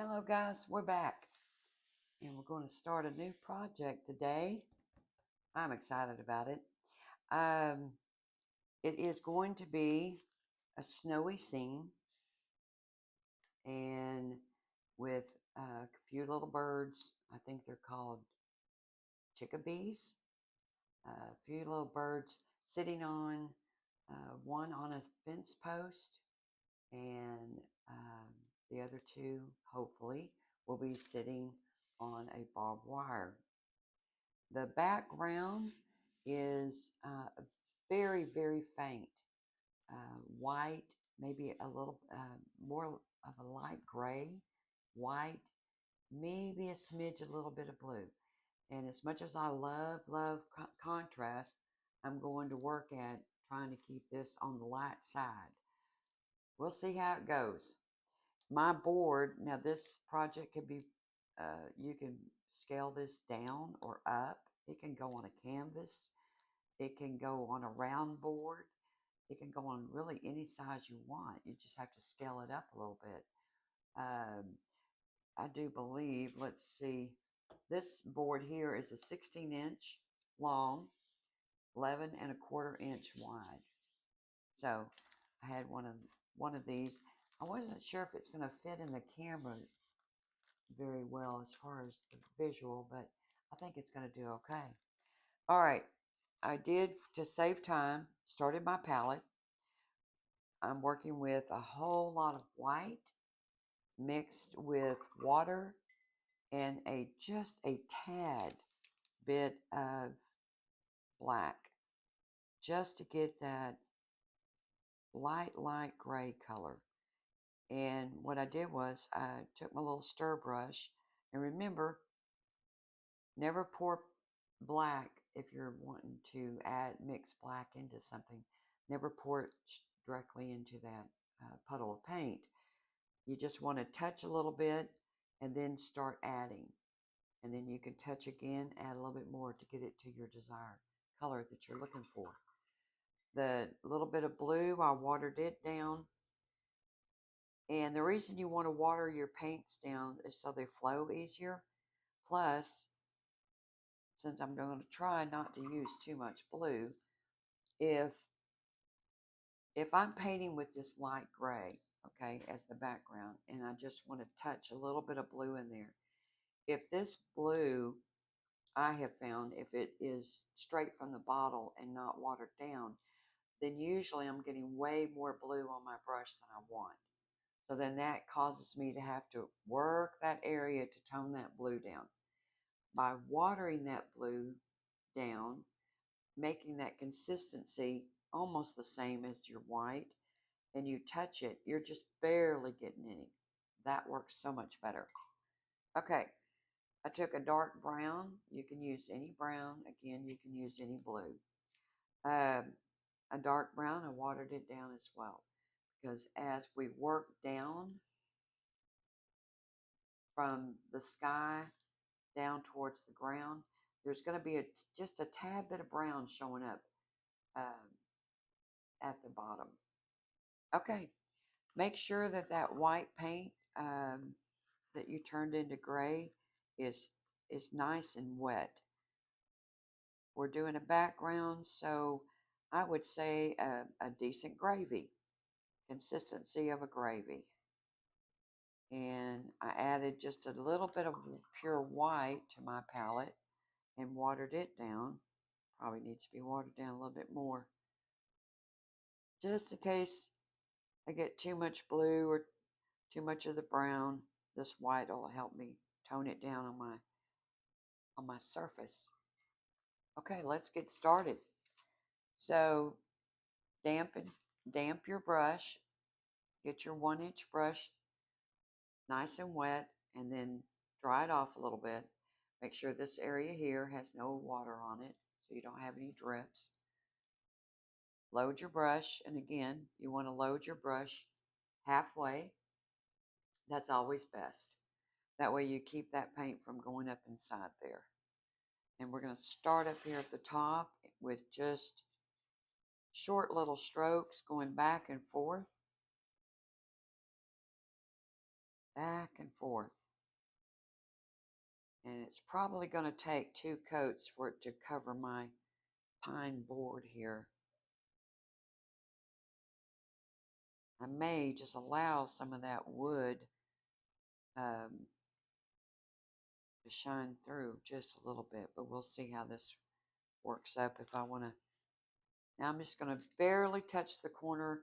Hello guys, we're back and we're going to start a new project today. I'm excited about it. Um, it is going to be a snowy scene and with a few little birds. I think they're called chickadees. A few little birds sitting on one on a fence post and the other two, hopefully, will be sitting on a barbed wire. The background is very, very faint, white, maybe a little more of a light gray, white, maybe a smidge, a little bit of blue. And as much as I love contrast, I'm going to work at trying to keep this on the light side. We'll see how it goes. My board, now this project could be, you can scale this down or up. It can go on a canvas. It can go on a round board. It can go on really any size you want. You just have to scale it up a little bit. Um, I do believe, let's see, this board here is a 16-inch long, 11 1/4 inch wide. So I had one of these. I wasn't sure if it's going to fit in the camera very well as far as the visual, but I think it's going to do okay. All right, I did, to save time, started my palette. I'm working with a whole lot of white mixed with water and just a tad bit of black, just to get that light gray color. And what I did was I took my little stir brush, and remember, never pour black if you're wanting to mix black into something. Never pour it directly into that puddle of paint. You just want to touch a little bit and then start adding. And then you can touch again, add a little bit more to get it to your desired color that you're looking for. The little bit of blue, I watered it down. And the reason you want to water your paints down is so they flow easier. Plus, since I'm going to try not to use too much blue, if I'm painting with this light gray, okay, as the background, and I just want to touch a little bit of blue in there, if this blue, I have found, if it is straight from the bottle and not watered down, then usually I'm getting way more blue on my brush than I want. So then that causes me to have to work that area to tone that blue down. By watering that blue down, making that consistency almost the same as your white, and you touch it, you're just barely getting any. That works so much better. Okay, I took a dark brown. You can use any brown. Again, you can use any blue. A dark brown, I watered it down as well. Because as we work down from the sky down towards the ground, there's going to be just a tad bit of brown showing up at the bottom. Okay, make sure that that white paint that you turned into gray is nice and wet. We're doing a background, so I would say a decent gravy, consistency of a gravy. And I added just a little bit of pure white to my palette and watered it down. Probably needs to be watered down a little bit more, just in case I get too much blue or too much of the brown. This white will help me tone it down on my surface. Okay, let's get started. So damp your brush. Get your 1-inch brush nice and wet, and then dry it off a little bit. Make sure this area here has no water on it so you don't have any drips. Load your brush, and again, you want to load your brush halfway. That's always best. That way you keep that paint from going up inside there. And we're going to start up here at the top with just short little strokes going back and forth back and forth. And it's probably going to take 2 coats for it to cover my pine board here. I may just allow some of that wood to shine through just a little bit, but we'll see how this works up. If I want to, now I'm just going to barely touch the corner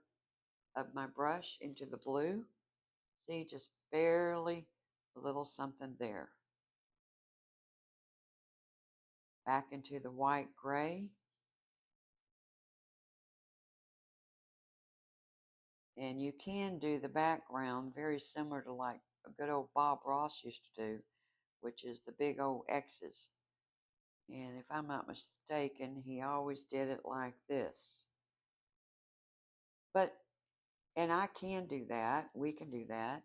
of my brush into the blue. See, just barely, a little something there. Back into the white gray. And you can do the background very similar to like a good old Bob Ross used to do, which is the big old X's. And if I'm not mistaken, he always did it like this. But, and I can do that. We can do that.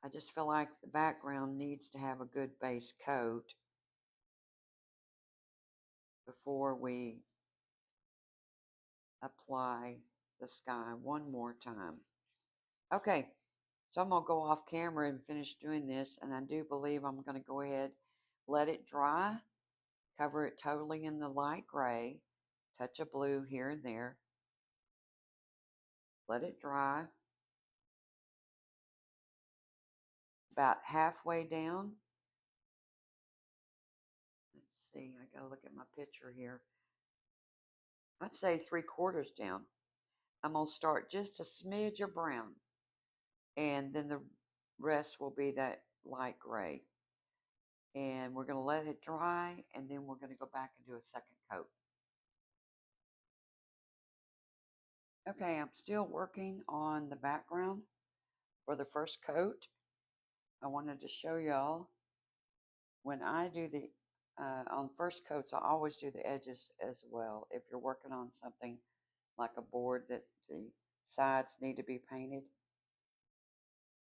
I just feel like the background needs to have a good base coat before we apply the sky one more time. Okay, so I'm going to go off camera and finish doing this, and I do believe I'm going to go ahead, let it dry, cover it totally in the light gray, touch of blue here and there, let it dry. About halfway down. Let's see, I gotta look at my picture here. I'd say 3/4 down. I'm gonna start just a smidge of brown, and then the rest will be that light gray. And we're gonna let it dry, and then we're gonna go back and do a second coat. Okay, I'm still working on the background for the first coat. I wanted to show y'all when I do the on first coats, I always do the edges as well. If you're working on something like a board that the sides need to be painted.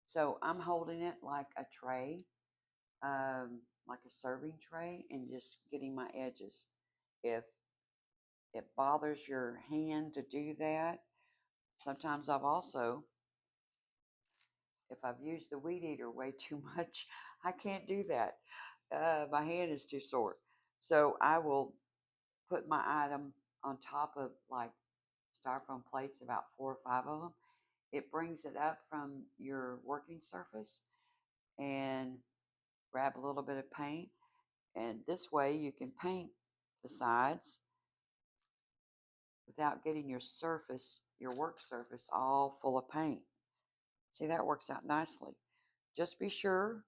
So I'm holding it like a tray, like a serving tray, and just getting my edges. If it bothers your hand to do that, sometimes I've also, if I've used the weed eater way too much, I can't do that. My hand is too sore. So I will put my item on top of like styrofoam plates, about 4 or 5 of them. It brings it up from your working surface and grab a little bit of paint. And this way you can paint the sides without getting your surface, your work surface, all full of paint. See, that works out nicely. Just be sure,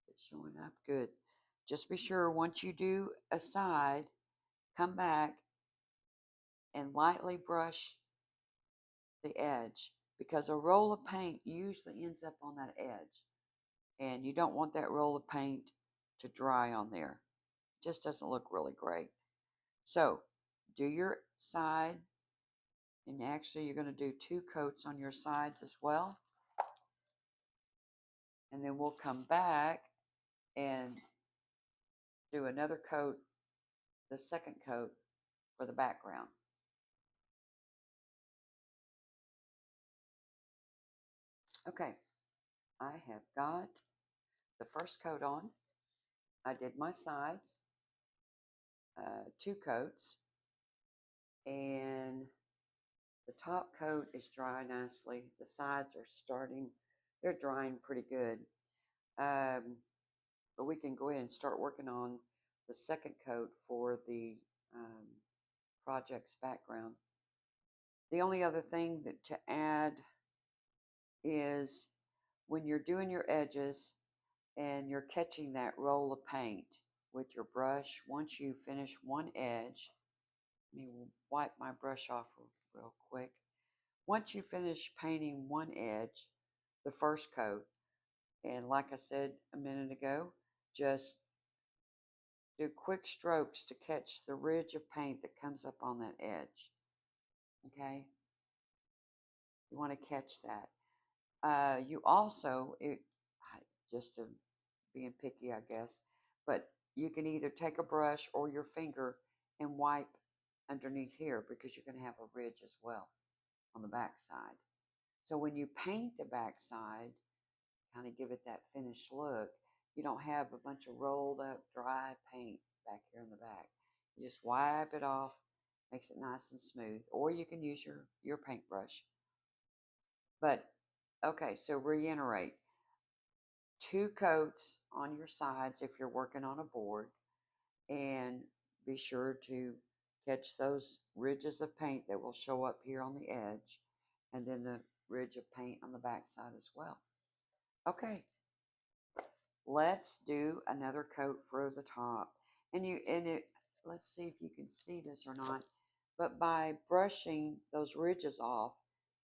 it's showing up good. Just be sure once you do a side, come back and lightly brush the edge, because a roll of paint usually ends up on that edge. And you don't want that roll of paint to dry on there. It just doesn't look really great. So do your side, and actually you're going to do 2 coats on your sides as well. And then we'll come back and do another coat, the second coat for the background. Okay, I have got the first coat on. I did my sides, 2 coats, and the top coat is dry nicely. The sides are starting, they're drying pretty good. But we can go ahead and start working on the second coat for the project's background. The only other thing that to add is when you're doing your edges and you're catching that roll of paint with your brush, once you finish one edge, let me wipe my brush off real quick. Once you finish painting one edge, the first coat, and like I said a minute ago, just do quick strokes to catch the ridge of paint that comes up on that edge. Okay? You want to catch that. You also, just to being picky, I guess, but you can either take a brush or your finger and wipe underneath here, because you're going to have a ridge as well on the back side. So when you paint the back side, kind of give it that finished look. You don't have a bunch of rolled up dry paint back here in the back. You just wipe it off, makes it nice and smooth. Or you can use your paintbrush. But, okay, so reiterate. 2 coats on your sides if you're working on a board. And be sure to catch those ridges of paint that will show up here on the edge. And then the ridge of paint on the back side as well. Okay, let's do another coat for the top. Let's see if you can see this or not. But by brushing those ridges off,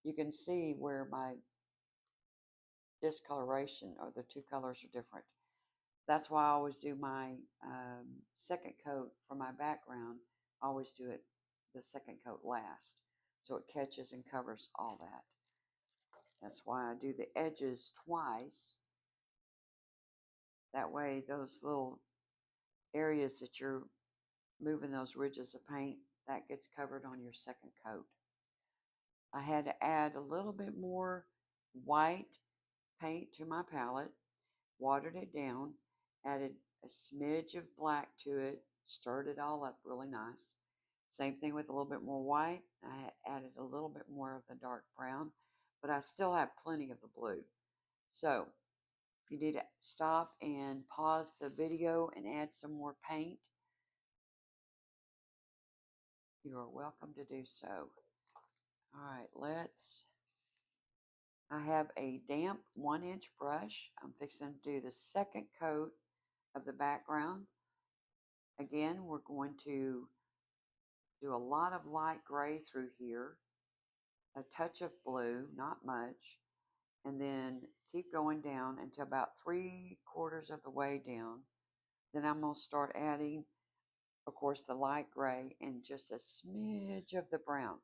you can see where my discoloration or the 2 colors are different. That's why I always do my second coat for my background. I always do it the second coat last, so it catches and covers all that. That's why I do the edges twice. That way those little areas that you're moving those ridges of paint, that gets covered on your second coat. I had to add a little bit more white paint to my palette, watered it down, added a smidge of black to it, stirred it all up really nice. Same thing with a little bit more white. I added a little bit more of the dark brown, but I still have plenty of the blue. So if you need to stop and pause the video and add some more paint, you are welcome to do so. All right, I have a damp 1-inch brush. I'm fixing to do the second coat of the background. Again, we're going to do a lot of light gray through here, a touch of blue, not much, and then keep going down until about 3/4 of the way down. Then I'm going to start adding, of course, the light gray and just a smidge of the brown.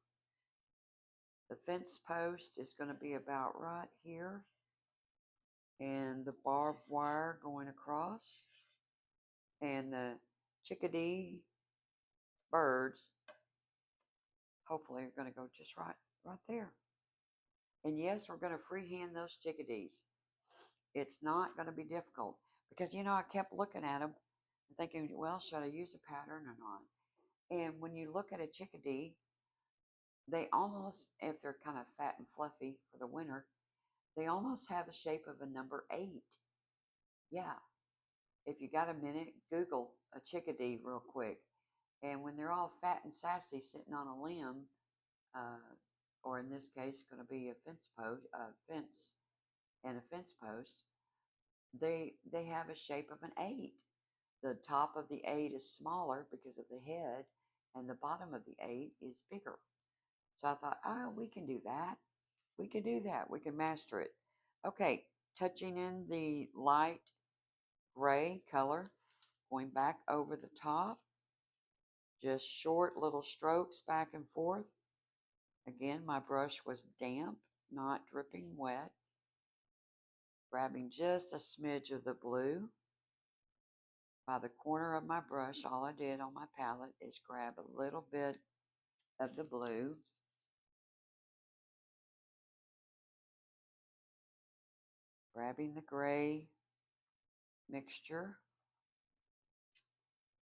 The fence post is going to be about right here, and the barbed wire going across, and the chickadee birds hopefully are going to go just right there. And yes, we're going to freehand those chickadees. It's not going to be difficult because, I kept looking at them and thinking, well, should I use a pattern or not? And when you look at a chickadee, they almost, if they're kind of fat and fluffy for the winter, they almost have the shape of a number 8. Yeah. If you got a minute, Google a chickadee real quick. And when they're all fat and sassy sitting on a limb, or in this case, going to be a fence and a fence post, they have a shape of an 8. The top of the 8 is smaller because of the head, and the bottom of the 8 is bigger. So I thought, oh, we can do that. We can do that. We can master it. Okay, touching in the light gray color, going back over the top, just short little strokes back and forth. Again, my brush was damp, not dripping wet. Grabbing just a smidge of the blue. By the corner of my brush, all I did on my palette is grab a little bit of the blue. Grabbing the gray mixture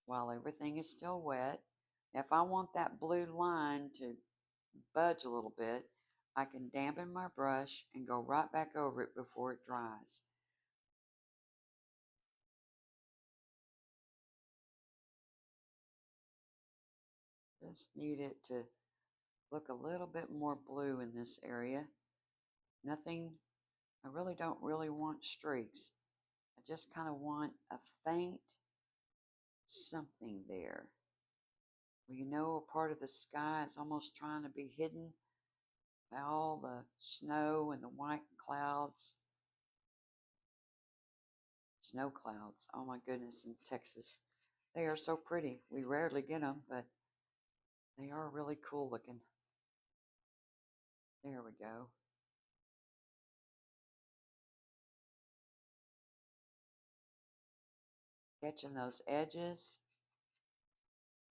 while everything is still wet. If I want that blue line to budge a little bit, I can dampen my brush and go right back over it before it dries. Just need it to look a little bit more blue in this area. Nothing, I really don't want streaks. I just kind of want a faint something there. Where a part of the sky is almost trying to be hidden by all the snow and the white clouds. Snow clouds, oh my goodness, in Texas. They are so pretty. We rarely get them, but they are really cool looking. There we go. Catching those edges.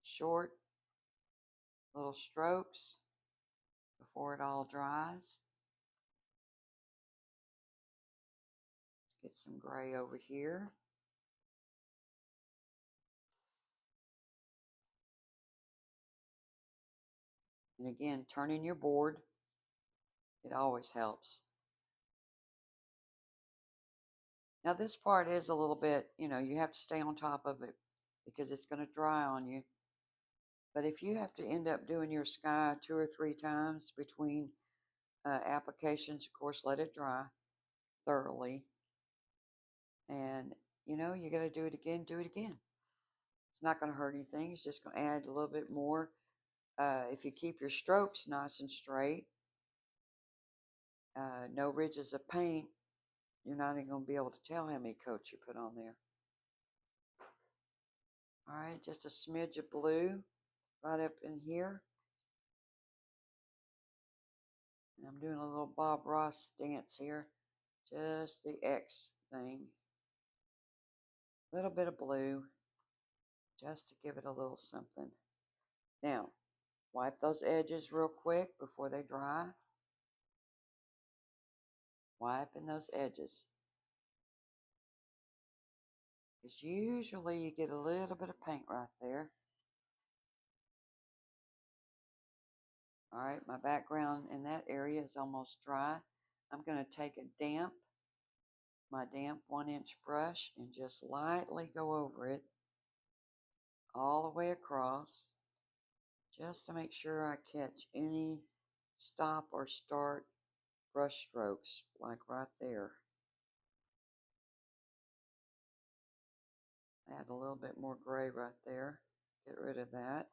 Short little strokes before it all dries. Get some gray over here. And again, turning your board, it always helps. Now this part is a little bit, you have to stay on top of it because it's going to dry on you. But if you have to end up doing your sky 2 or 3 times between applications, of course, let it dry thoroughly. And, you got to do it again, do it again. It's not going to hurt anything. It's just going to add a little bit more. If you keep your strokes nice and straight, no ridges of paint, you're not even going to be able to tell how many coats you put on there. All right, just a smidge of blue right up in here. And I'm doing a little Bob Ross dance here. Just the X thing. A little bit of blue, just to give it a little something. Now, wipe those edges real quick before they dry. Wiping those edges. Because usually you get a little bit of paint right there. Alright, my background in that area is almost dry. I'm going to take my damp 1-inch brush, and just lightly go over it all the way across, just to make sure I catch any stop or start brush strokes, like right there. Add a little bit more gray right there. Get rid of that.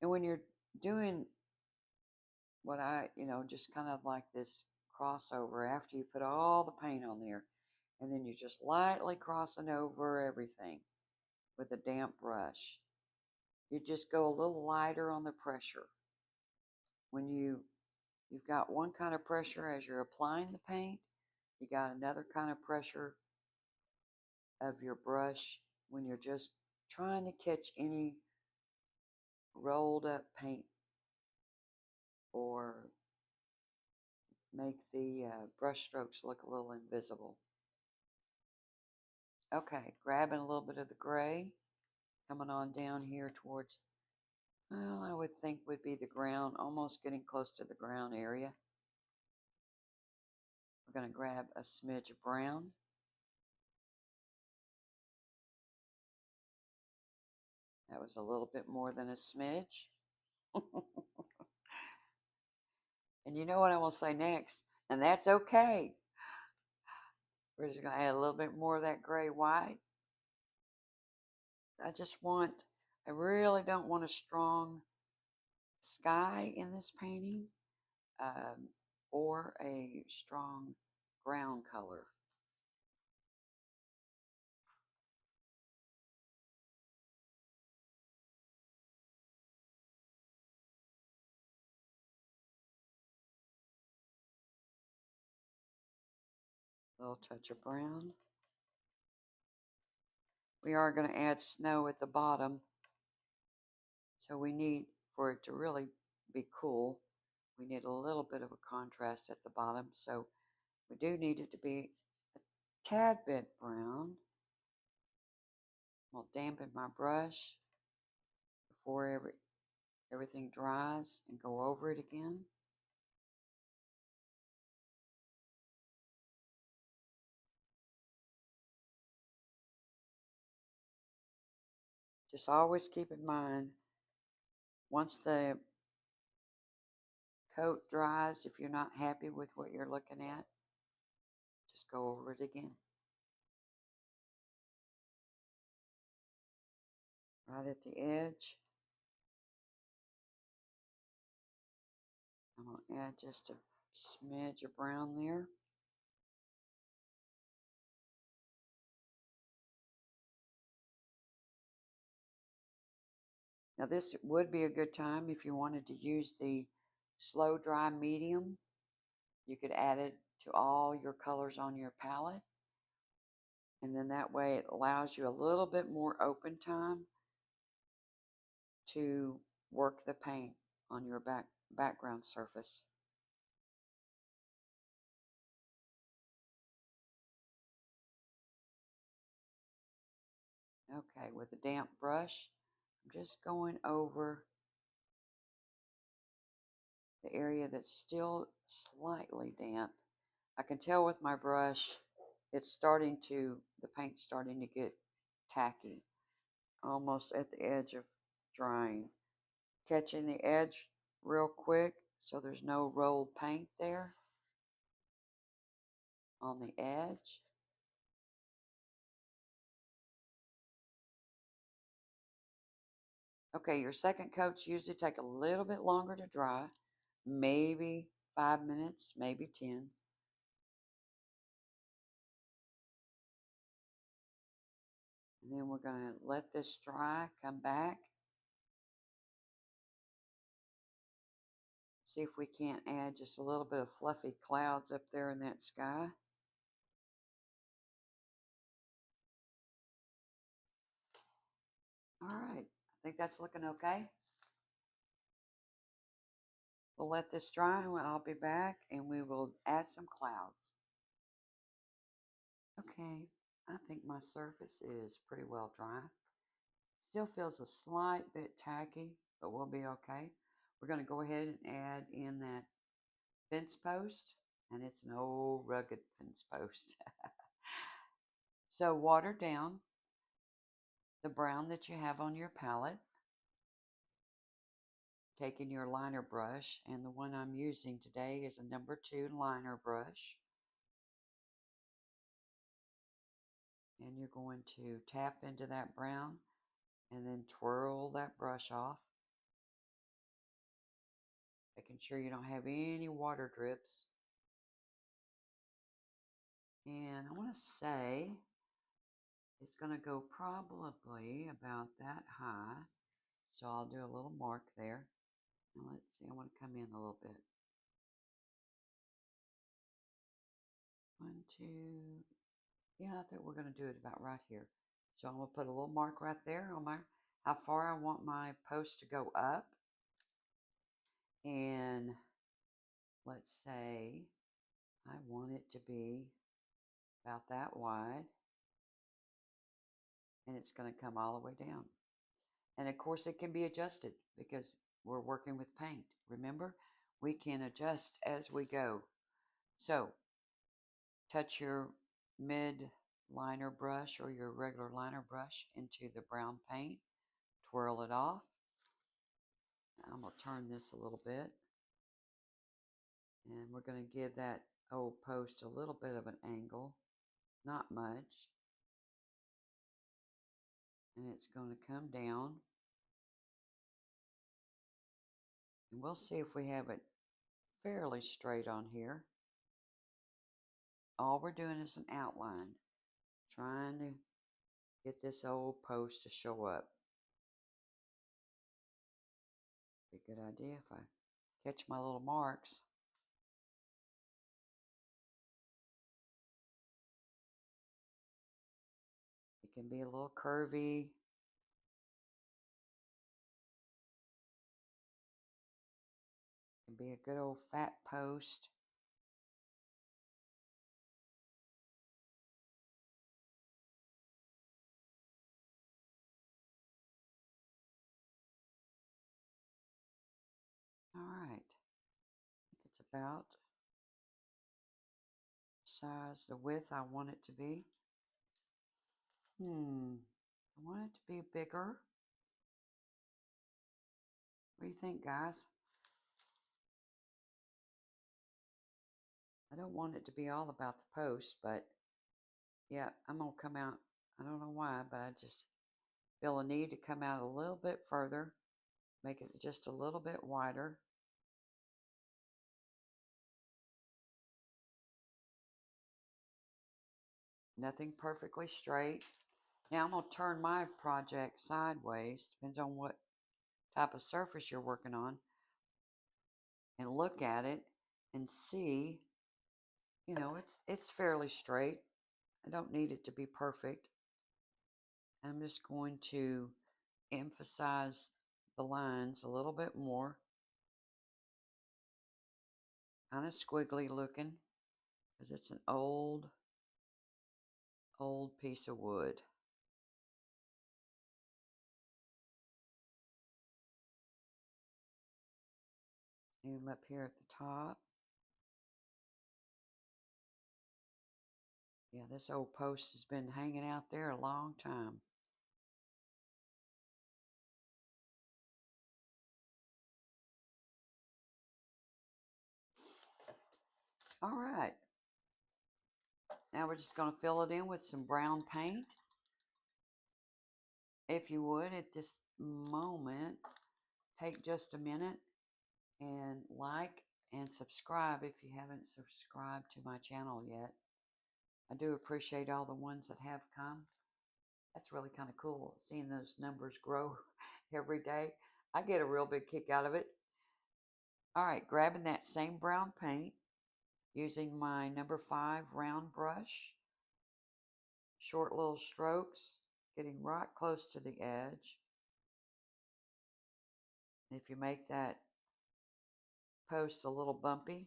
And when you're doing what just kind of like this crossover after you put all the paint on there, and then you're just lightly crossing over everything with a damp brush. You just go a little lighter on the pressure. When you've got one kind of pressure as you're applying the paint, you got another kind of pressure of your brush when you're just trying to catch any rolled up paint or make the brush strokes look a little invisible. Okay, grabbing a little bit of the gray, coming on down here towards, well, I would think would be the ground, almost getting close to the ground area. We're going to grab a smidge of brown. That was a little bit more than a smidge. And you know what I will say next, and that's okay. We're just going to add a little bit more of that gray white. I really don't want a strong sky in this painting, or a strong ground color. A little touch of brown. We are going to add snow at the bottom, so we need, for it to really be cool, we need a little bit of a contrast at the bottom, so we do need it to be a tad bit brown. I'll dampen my brush before everything dries and go over it again. Just always keep in mind, once the coat dries, if you're not happy with what you're looking at, just go over it again. Right at the edge. I'm going to add just a smidge of brown there. Now this would be a good time if you wanted to use the slow dry medium. You could add it to all your colors on your palette. And then that way it allows you a little bit more open time to work the paint on your background surface. Okay, with a damp brush, I'm just going over the area that's still slightly damp. I can tell with my brush, the paint's starting to get tacky, almost at the edge of drying. Catching the edge real quick so there's no rolled paint there on the edge. Okay, your second coats usually take a little bit longer to dry, maybe 5 minutes, maybe 10. And then we're going to let this dry, come back, see if we can't add just a little bit of fluffy clouds up there in that sky. All right, I think that's looking okay. We'll let this dry and I'll be back and we will add some clouds. Okay, I think my surface is pretty well dry. Still feels a slight bit tacky, but we'll be okay. We're going to go ahead and add in that fence post, and it's an old rugged fence post. So water down the brown that you have on your palette, taking your liner brush, and the one I'm using today is a number 2 liner brush. And you're going to tap into that brown and then twirl that brush off, making sure you don't have any water drips. And I want to say it's going to go probably about that high. So I'll do a little mark there. And let's see, I want to come in a little bit. 1, 2. Yeah, I think we're going to do it about right here. So I'm going to put a little mark right there on how far I want my post to go up. And let's say I want it to be about that wide. And it's going to come all the way down. And of course it can be adjusted because we're working with paint. Remember, we can adjust as we go. So touch your mid liner brush or your regular liner brush into the brown paint. Twirl it off. I'm going to turn this a little bit. And we're going to give that old post a little bit of an angle. Not much. And it's going to come down. And we'll see if we have it fairly straight on here. All we're doing is an outline. Trying to get this old post to show up. Be a good idea if I catch my little marks. It can be a little curvy. It can be a good old fat post. All right. I think it's about the size, the width I want it to be. I want it to be bigger. What do you think, guys? I don't want it to be all about the post, but yeah, I'm going to come out. I don't know why, but I just feel a need to come out a little bit further, make it just a little bit wider. Nothing perfectly straight. Now I'm going to turn my project sideways, depends on what type of surface you're working on, and look at it and see, it's fairly straight. I don't need it to be perfect. I'm just going to emphasize the lines a little bit more. Kind of squiggly looking because it's an old piece of wood. And up here at the top. Yeah, this old post has been hanging out there a long time. All right. Now we're just going to fill it in with some brown paint. If you would, at this moment, take just a minute and like and subscribe if you haven't subscribed to my channel yet. I do appreciate all the ones that have come. That's really kind of cool, seeing those numbers grow every day. I get a real big kick out of it. All right, grabbing that same brown paint, using my number 5 round brush, short little strokes, getting right close to the edge. If you make that post a little bumpy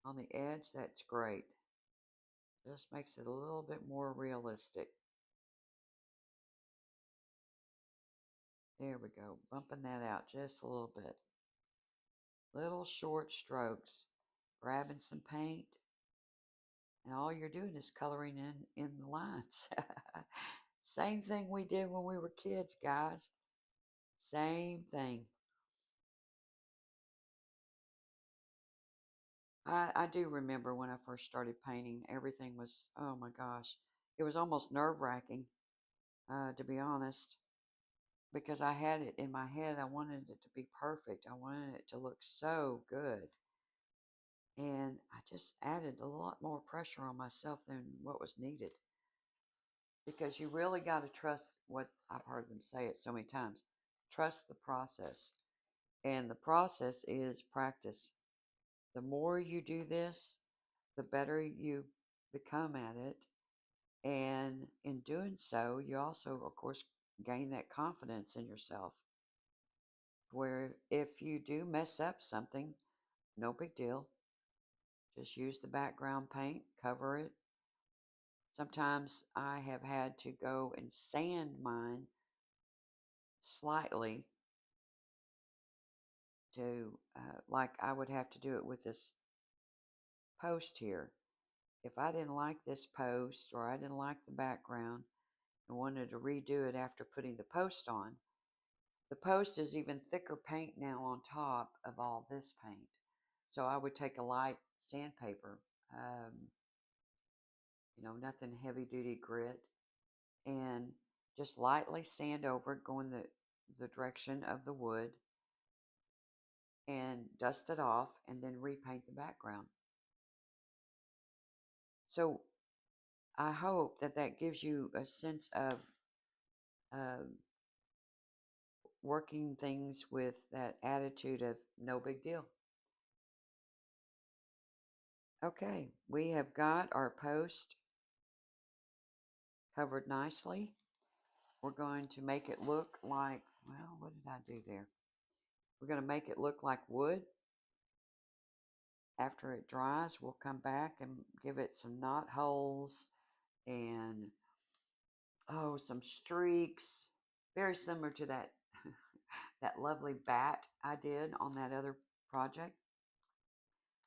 on the edge, that's great. Just makes it a little bit more realistic. There we go, bumping that out just a little bit. Little short strokes, grabbing some paint, and all you're doing is coloring in the lines. Same thing we did when we were kids, guys. Same thing. I do remember when I first started painting, everything was, oh my gosh, it was almost nerve-wracking, to be honest, because I had it in my head. I wanted it to be perfect. I wanted it to look so good. And I just added a lot more pressure on myself than what was needed. Because you really got to trust what I've heard them say it so many times. Trust the process. And the process is practice. The more you do this, the better you become at it. And in doing so, you also, of course, gain that confidence in yourself. Where if you do mess up something, no big deal. Just use the background paint, cover it. Sometimes I have had to go and sand mine slightly to, like I would have to do it with this post here. If I didn't like this post or I didn't like the background and wanted to redo it after putting the post on, the post is even thicker paint now on top of all this paint. So I would take a light sandpaper, nothing heavy duty grit, and just lightly sand over it, going the direction of the wood, and dust it off, and then repaint the background. So I hope that that gives you a sense of uh, working things with that attitude of no big deal. Okay, we have got our post covered nicely. We're going to make it look like, well, what did I do there? We're going to make it look like wood. After it dries, we'll come back and give it some knot holes and, oh, some streaks. Very similar to that, that lovely bat I did on that other project.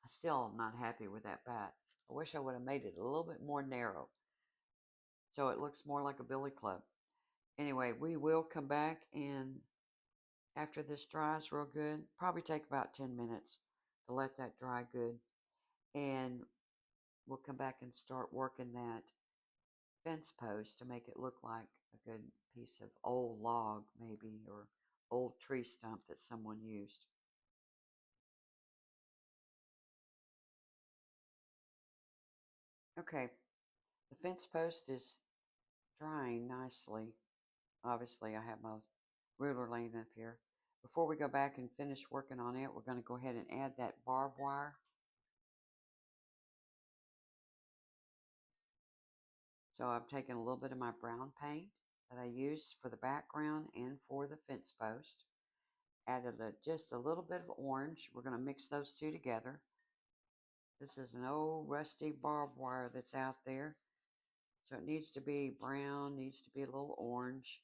I still am not happy with that bat. I wish I would have made it a little bit more narrow so it looks more like a billy club. Anyway, we will come back, and after this dries real good, probably take about 10 minutes to let that dry good, and we'll come back and start working that fence post to make it look like a good piece of old log maybe, or old tree stump that someone used. Okay, the fence post is drying nicely. Obviously, I have my ruler laying up here. Before we go back and finish working on it, we're going to go ahead and add that barbed wire. So I've taken a little bit of my brown paint that I used for the background and for the fence post. Added just a little bit of orange. We're going to mix those two together. This is an old rusty barbed wire that's out there. So it needs to be brown, needs to be a little orange.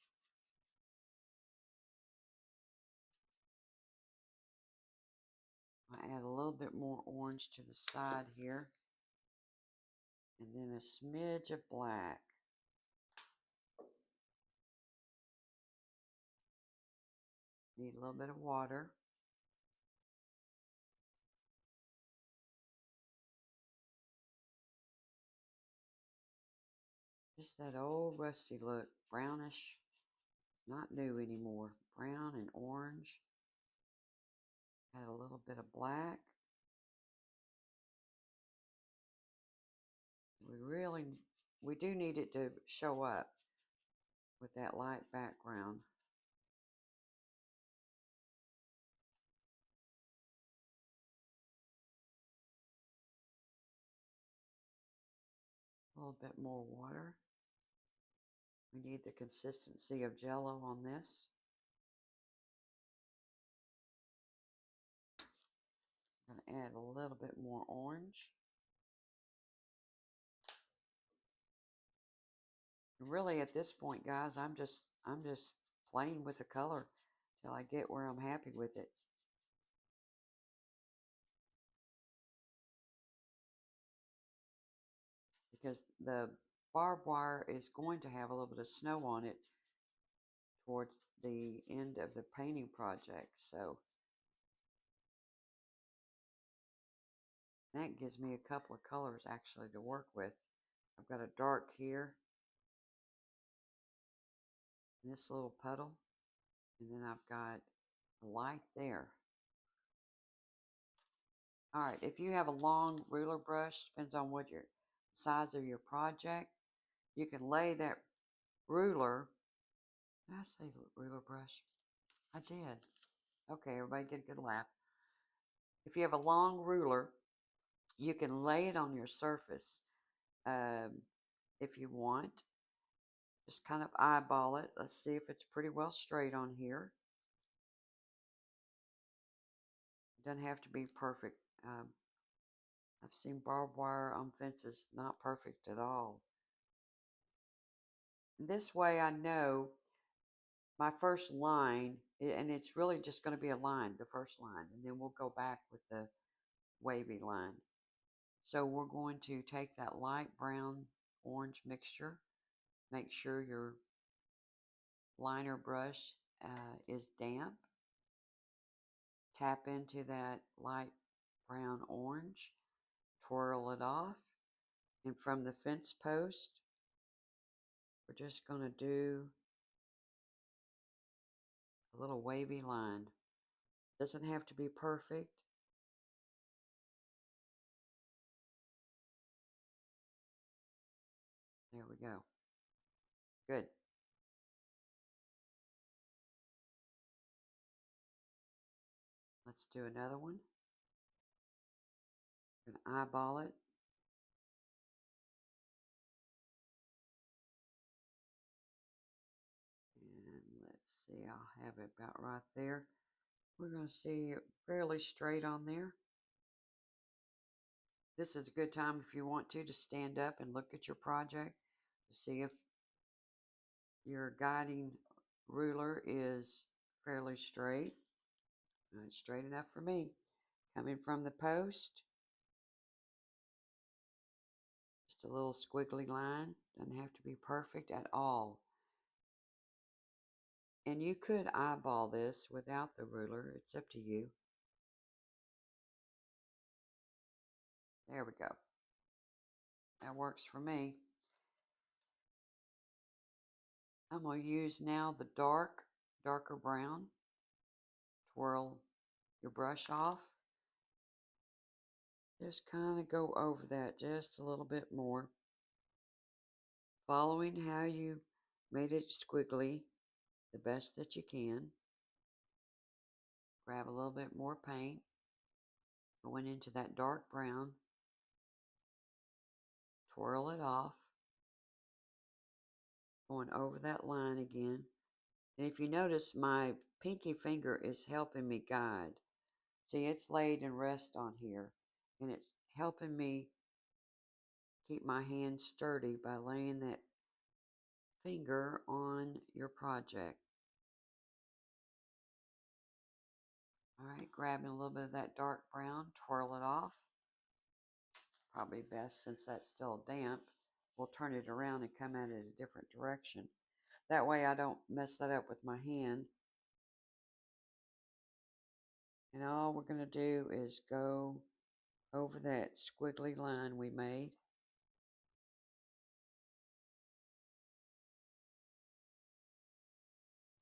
add a little bit more orange to the side here. And then a smidge of black. Need a little bit of water. Just that old rusty look, brownish, not new anymore. Brown and orange. Add a little bit of black. We do need it to show up with that light background. A little bit more water. We need the consistency of Jello on this. I'm going to add a little bit more orange. Really, at this point, guys, I'm just playing with the color till I get where I'm happy with it. Because the barbed wire is going to have a little bit of snow on it towards the end of the painting project, so that gives me a couple of colors actually to work with. I've got a dark here, this little puddle, and then I've got a light there. Alright, if you have a long ruler brush, depends on what your size of your project, you can lay that ruler. Did I say ruler brush? I did. Okay, everybody get a good laugh. If you have a long ruler, you can lay it on your surface if you want. Just kind of eyeball it. Let's see if it's pretty well straight on here. It doesn't have to be perfect. I've seen barbed wire on fences not perfect at all. This way I know my first line, and it's really just going to be a line, the first line, and then we'll go back with the wavy line. So we're going to take that light brown orange mixture, make sure your liner brush is damp, tap into that light brown orange, twirl it off, and from the fence post we're just going to do a little wavy line. Doesn't have to be perfect. There we go. Good. Let's do another one. I'm going to eyeball it. And let's see, I'll have it about right there. We're going to see it fairly straight on there. This is a good time if you want to stand up and look at your project to see if your guiding ruler is fairly straight. It's straight enough for me. Coming from the post, just a little squiggly line. Doesn't have to be perfect at all. And you could eyeball this without the ruler. It's up to you. There we go. That works for me. I'm going to use now the darker brown. Twirl your brush off. Just kind of go over that just a little bit more. Following how you made it squiggly the best that you can. Grab a little bit more paint. Going into that dark brown. Twirl it off. Going over that line again. And if you notice, my pinky finger is helping me guide. See, it's laid and rest on here. And it's helping me keep my hand sturdy by laying that finger on your project. Alright, grabbing a little bit of that dark brown, twirl it off. Probably best, since that's still damp, we'll turn it around and come at it a different direction. That way I don't mess that up with my hand. And all we're going to do is go over that squiggly line we made.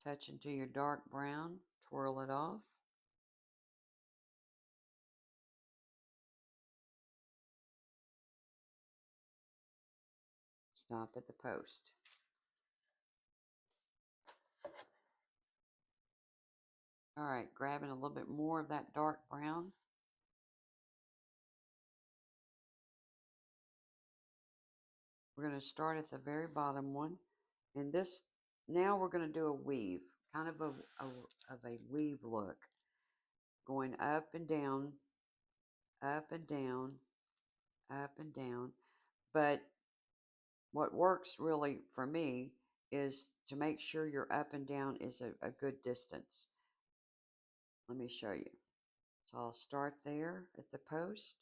Touch into your dark brown, twirl it off. Stop at the post. Alright, grabbing a little bit more of that dark brown. We're going to start at the very bottom one. And this, now we're going to do a weave, kind of a weave look. Going up and down, up and down, up and down. But what works really for me is to make sure your up and down is a good distance. Let me show you. So I'll start there at the post.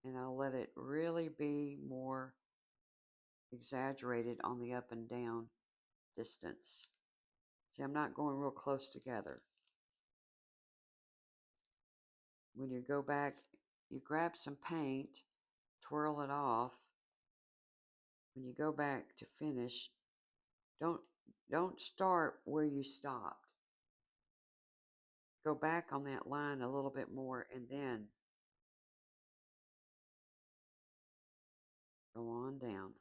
And I'll let it really be more exaggerated on the up and down distance. See, I'm not going real close together. When you go back, you grab some paint, twirl it off. When you go back to finish, don't start where you stopped. Go back on that line a little bit more and then go on down.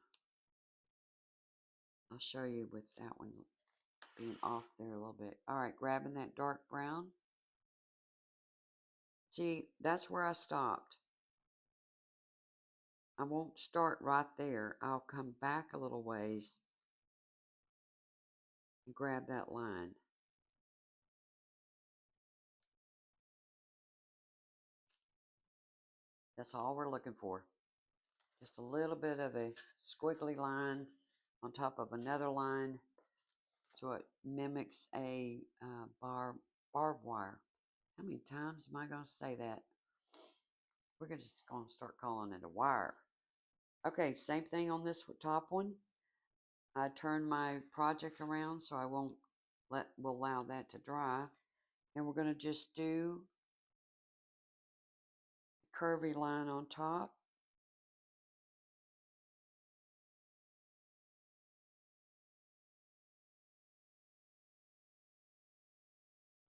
I'll show you with that one being off there a little bit. Alright, grabbing that dark brown. See, that's where I stopped. I won't start right there. I'll come back a little ways and grab that line. That's all we're looking for. Just a little bit of a squiggly line on top of another line so it mimics a barbed wire. How many times am I going to say that? We're just going to start calling it a wire. Okay, same thing on this top one. I turn my project around so I won't we'll allow that to dry. And we're going to just do a curvy line on top.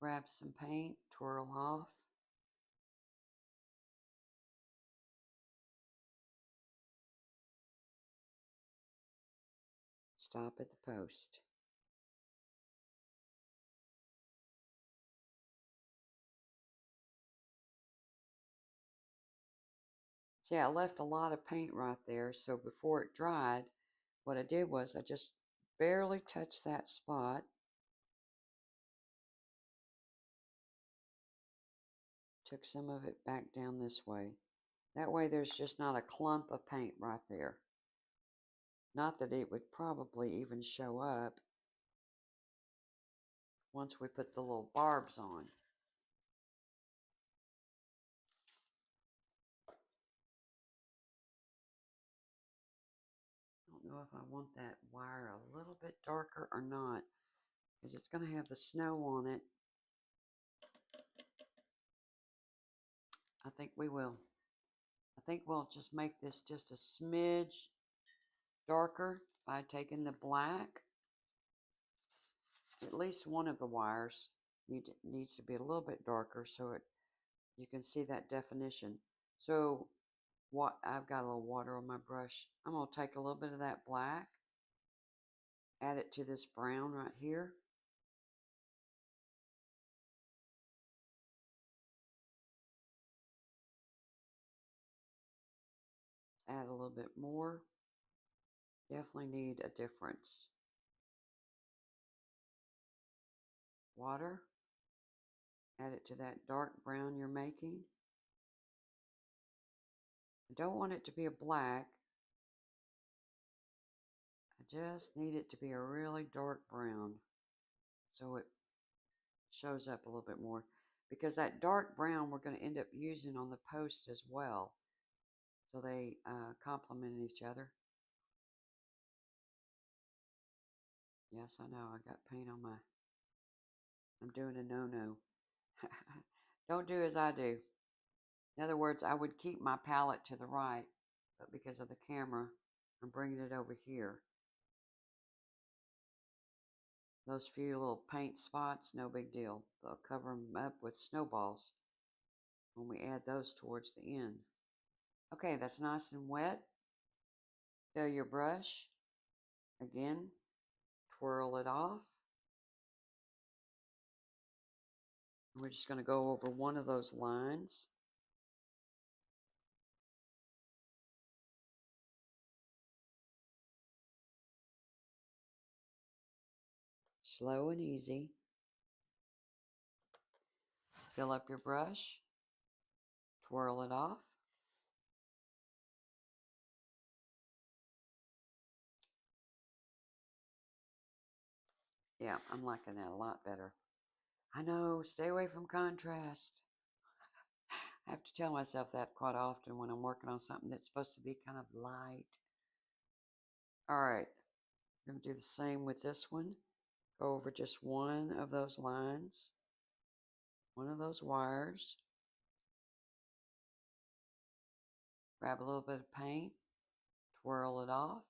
Grab some paint, twirl off. Stop at the post. See, I left a lot of paint right there, so before it dried, what I did was I just barely touched that spot. Took some of it back down this way. That way there's just not a clump of paint right there. Not that it would probably even show up once we put the little barbs on. I don't know if I want that wire a little bit darker or not, because it's going to have the snow on it. I think we will. I think we'll just make this just a smidge darker by taking the black. At least one of the wires needs to be a little bit darker so you can see that definition. So what I've got a little water on my brush. I'm going to take a little bit of that black, add it to this brown right here. Add a little bit more. Definitely need a difference. Water. Add it to that dark brown you're making. I don't want it to be a black. I just need it to be a really dark brown so it shows up a little bit more. Because that dark brown we're going to end up using on the post as well. So they complement each other. Yes, I know. I got paint on my... I'm doing a no-no. Don't do as I do. In other words, I would keep my palette to the right, but because of the camera, I'm bringing it over here. Those few little paint spots, no big deal. They'll cover them up with snowballs when we add those towards the end. Okay, that's nice and wet. Fill your brush. Again, twirl it off. We're just going to go over one of those lines. Slow and easy. Fill up your brush. Twirl it off. Yeah, I'm liking that a lot better. I know, stay away from contrast. I have to tell myself that quite often when I'm working on something that's supposed to be kind of light. Alright, I'm going to do the same with this one. Go over just one of those lines, one of those wires. Grab a little bit of paint, twirl it off.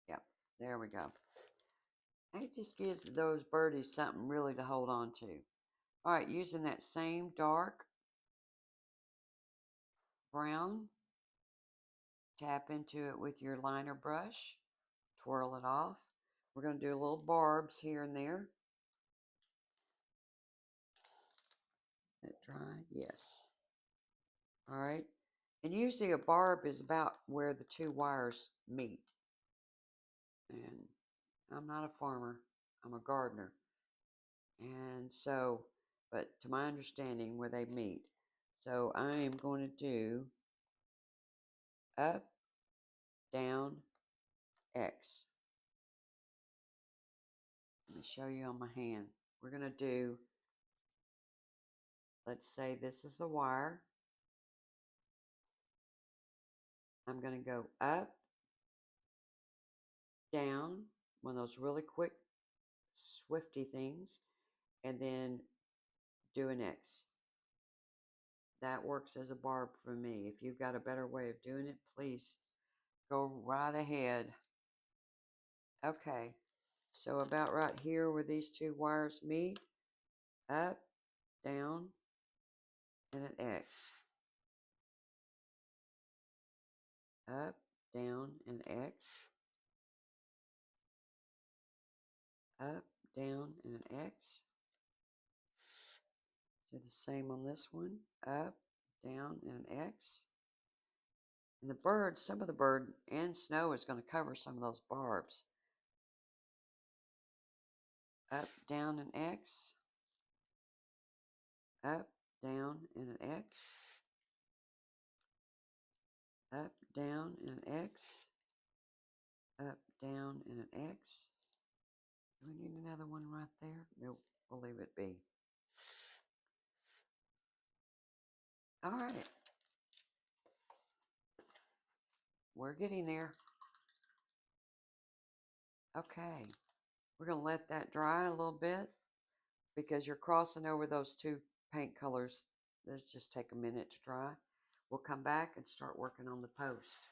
Yep, there we go. It just gives those birdies something really to hold on to. Alright, using that same dark brown, tap into it with your liner brush, twirl it off. We're going to do little barbs here and there. Let it dry, yes. Alright, and usually a barb is about where the two wires meet. And I'm not a farmer, I'm a gardener. And so, but to my understanding, where they meet. So I am going to do up, down, X. Let me show you on my hand. We're going to do, let's say this is the wire. I'm going to go up, down, one of those really quick, swifty things, and then do an X. That works as a barb for me. If you've got a better way of doing it, please go right ahead. Okay, so about right here where these two wires meet, up, down, and an X. Up, down, and X. Up, down, and an X. Do the same on this one. Up, down, and an X. And the bird, some of the bird and snow is going to cover some of those barbs. Up, down, and X. Up, down, and an X. Up, down, and an X. Up, down, and an X. Do we need another one right there? Nope, we'll leave it be. All right. We're getting there. Okay. We're going to let that dry a little bit because you're crossing over those two paint colors. Let's just take a minute to dry. We'll come back and start working on the post.